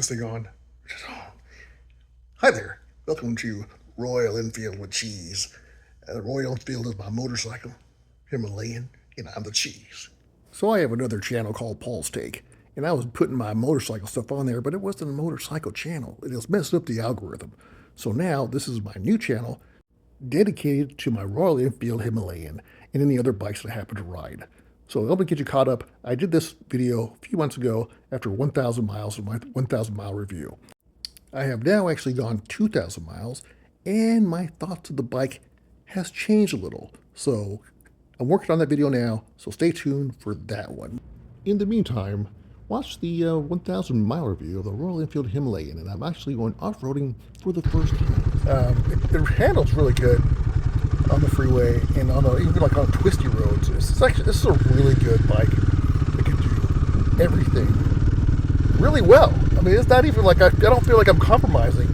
this thing on. Hi there. Welcome to Royal Enfield with Cheese. Royal Enfield is my motorcycle, Himalayan, and I'm the cheese. So I have another channel called Paul's Take, and I was putting my motorcycle stuff on there, but it wasn't a motorcycle channel. It has messed up the algorithm. So now this is my new channel dedicated to my Royal Enfield Himalayan and any other bikes that I happen to ride. So let me get you caught up. I did this video a few months ago after 1,000 miles of my 1,000 mile review. I have now actually gone 2,000 miles, and my thoughts of the bike has changed a little. So I'm working on that video now, so stay tuned for that one. In the meantime, watch the 1,000 mile review of the Royal Enfield Himalayan, and I'm actually going off-roading for the first time. It handles really good on the freeway and on even like on twisty roads. This is a really good bike that can do everything really well. I mean, it's not even like I don't feel like I'm compromising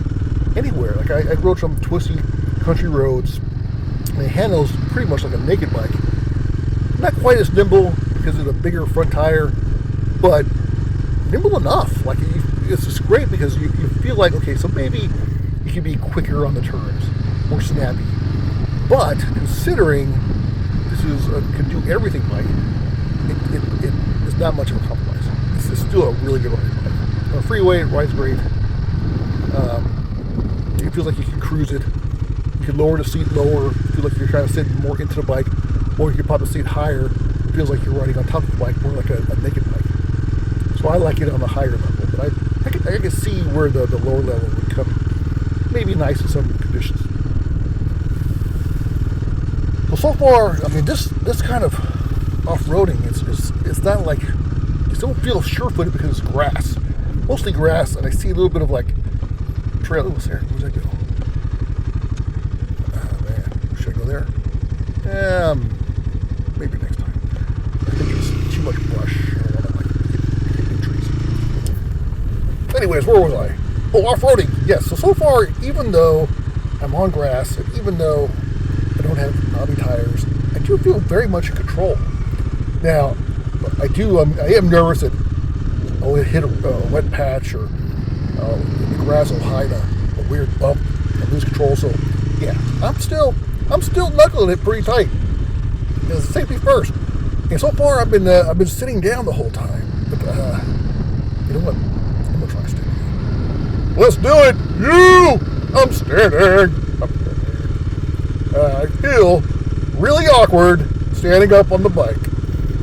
anywhere. Like I rode some twisty country roads, and it handles pretty much like a naked bike. Not quite as nimble because of the bigger front tire, but nimble enough. Like it's just great because you feel like, okay, so maybe you can be quicker on the turns, more snappy. But considering this is a can do everything bike, it is not much of a compromise. This is still a really good riding bike. On the freeway, it rides great. It feels like you can cruise it. You can lower the seat lower. Feel like you're trying to sit more into the bike, or you can pop the seat higher. It feels like you're riding on top of the bike, more like a naked bike. So I like it on the higher level, but I can see where the lower level would come maybe nice in some conditions. So far, I mean, this kind of off-roading it's not like you don't feel sure-footed because it's grass, mostly grass, and I see a little bit of like trail. Oh, there, where's that go? Oh man, should I go there? Maybe next time. I think there's too much brush. I don't want to like hit trees. Anyways, where was I? Oh, off-roading. Yes. So far, even though I'm on grass, and even though I don't have knobby tires, I do feel very much in control. Now, I am nervous that I'll hit a wet patch or the grass will hide a weird bump and lose control. So, yeah, I'm still knuckling it pretty tight. Because safety first. And so far, I've been sitting down the whole time. But you know what? I'm gonna try standing. Let's do it. I'm standing. I feel really awkward standing up on the bike.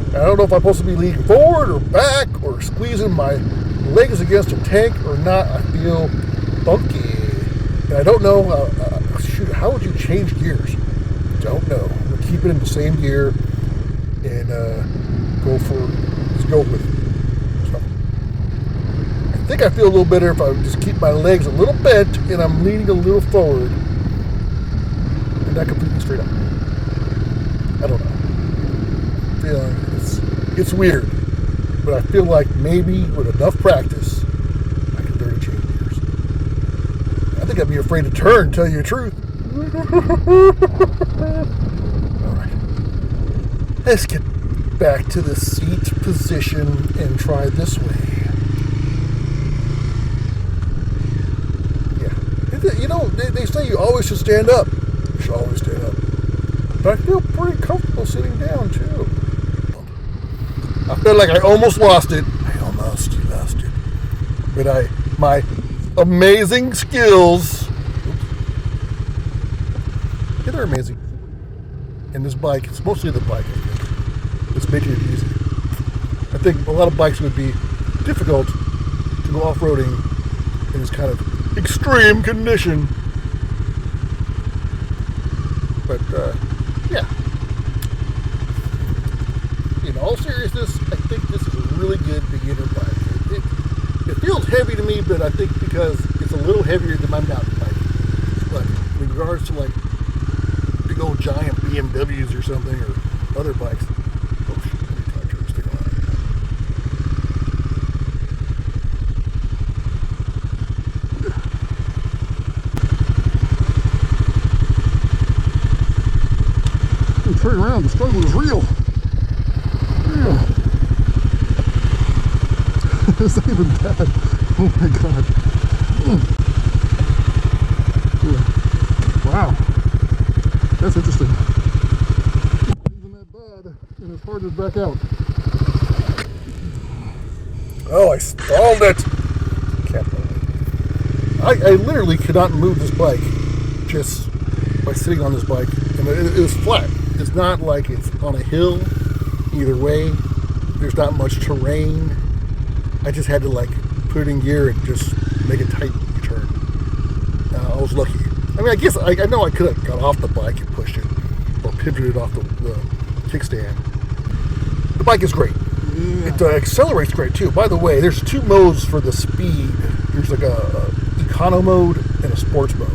I don't know if I'm supposed to be leaning forward or back or squeezing my legs against a tank or not. I feel funky. And I don't know, how would you change gears? Don't know. I'm going to keep it in the same gear and just go with it. So, I think I feel a little better if I just keep my legs a little bent and I'm leaning a little forward. Not completely straight up. I don't know. It's weird, but I feel like maybe with enough practice, I can learn to change gears. I think I'd be afraid to turn, tell you the truth. All right, let's get back to the seat position and try this way. Yeah, you know they say you always should stand up. Always stand up. But I feel pretty comfortable sitting down too. I feel like I almost lost it. I almost lost it. But my amazing skills. Yeah, they're amazing. And this bike, it's mostly the bike, I think. It's making it easy. I think a lot of bikes would be difficult to go off-roading in this kind of extreme condition. But, yeah. In all seriousness, I think this is a really good beginner bike. It feels heavy to me, but I think because it's a little heavier than my mountain bike. But in regards to like big old giant BMWs or something, or other bikes, oh shit, let me try to turn this thing on. Turn around, the struggle is real. Yeah. It's not even bad. Oh my God. Wow. That's interesting. Isn't that bad? And it's hard to back out. Oh, I stalled it. Can't believe it. I literally cannot move this bike just by sitting on this bike. And it is flat. It's not like it's on a hill either way. There's not much terrain. I just had to like put it in gear and just make a tight turn. I was lucky. I mean, I guess I know I could have got off the bike and pushed it or pivoted it off the kickstand. The bike is great. Yeah. It accelerates great too. By the way, there's two modes for the speed. There's like a econo mode and a sports mode.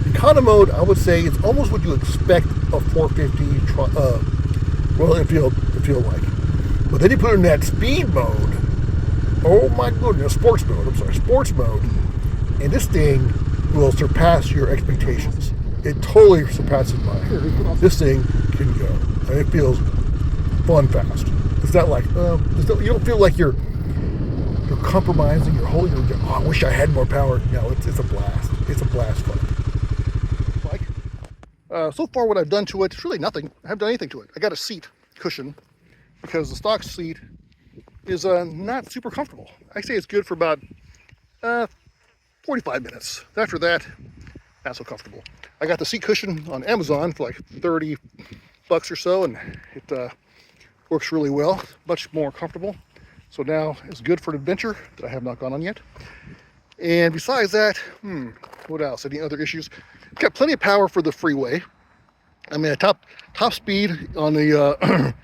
Econo mode, I would say, is almost what you expect a 450 Royal Enfield to feel like. But then you put it in that speed mode. Oh my goodness, sports mode. Sports mode. And this thing will surpass your expectations. It totally surpasses mine. This thing can go. And it feels fun fast. It's not like you don't feel like you're compromising. You're holding. I wish I had more power. No, it's a blast. It's a blast fun. So far, what I've done to it is really nothing. I haven't done anything to it. I got a seat cushion because the stock seat is not super comfortable. I say it's good for about 45 minutes. After that, not so comfortable. I got the seat cushion on Amazon for like $30 or so, and it works really well, much more comfortable. So now it's good for an adventure that I have not gone on yet. And besides that, what else? Any other issues? It's got plenty of power for the freeway. I mean, top speed on the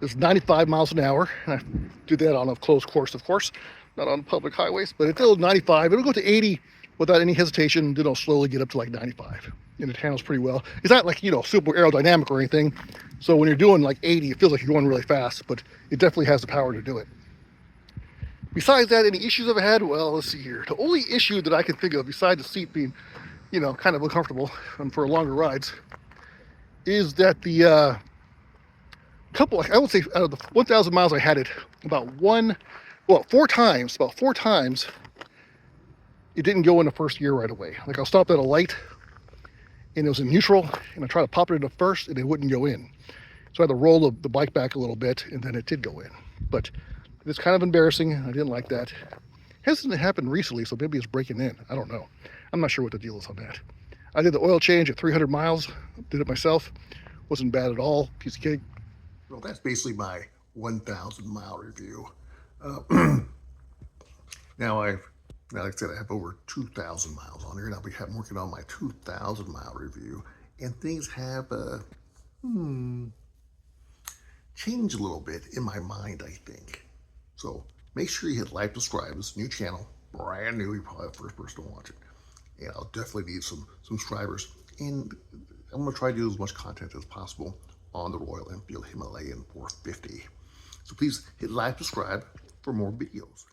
is 95 miles an hour. And I do that on a closed course, of course, not on public highways, but it's still 95. It'll go to 80 without any hesitation. Then it'll slowly get up to like 95. And it handles pretty well. It's not like, super aerodynamic or anything. So when you're doing like 80, it feels like you're going really fast, but it definitely has the power to do it. Besides that, any issues I've had? Well, let's see here. The only issue that I can think of, besides the seat being, kind of uncomfortable for longer rides, is that the I would say out of the 1,000 miles I had it, about four times, it didn't go into first gear right away. Like I'll stop at a light, and it was in neutral, and I tried to pop it into first, and it wouldn't go in. So I had to roll the bike back a little bit, and then it did go in. But it's kind of embarrassing. I didn't like that. Hasn't happened recently, so maybe it's breaking in. I don't know. I'm not sure what the deal is on that. I did the oil change at 300 miles. Did it myself. Wasn't bad at all. Piece of cake. Well, that's basically my 1,000 mile review. Now, like I said, I have over 2,000 miles on here, and I'll be working on my 2,000 mile review. And things have changed a little bit in my mind, I think. So make sure you hit like, subscribe. This is a new channel, brand new. You're probably the first person to watch it. And I'll definitely need some subscribers. And I'm going to try to do as much content as possible on the Royal Enfield Himalayan 450. So please hit like, subscribe for more videos.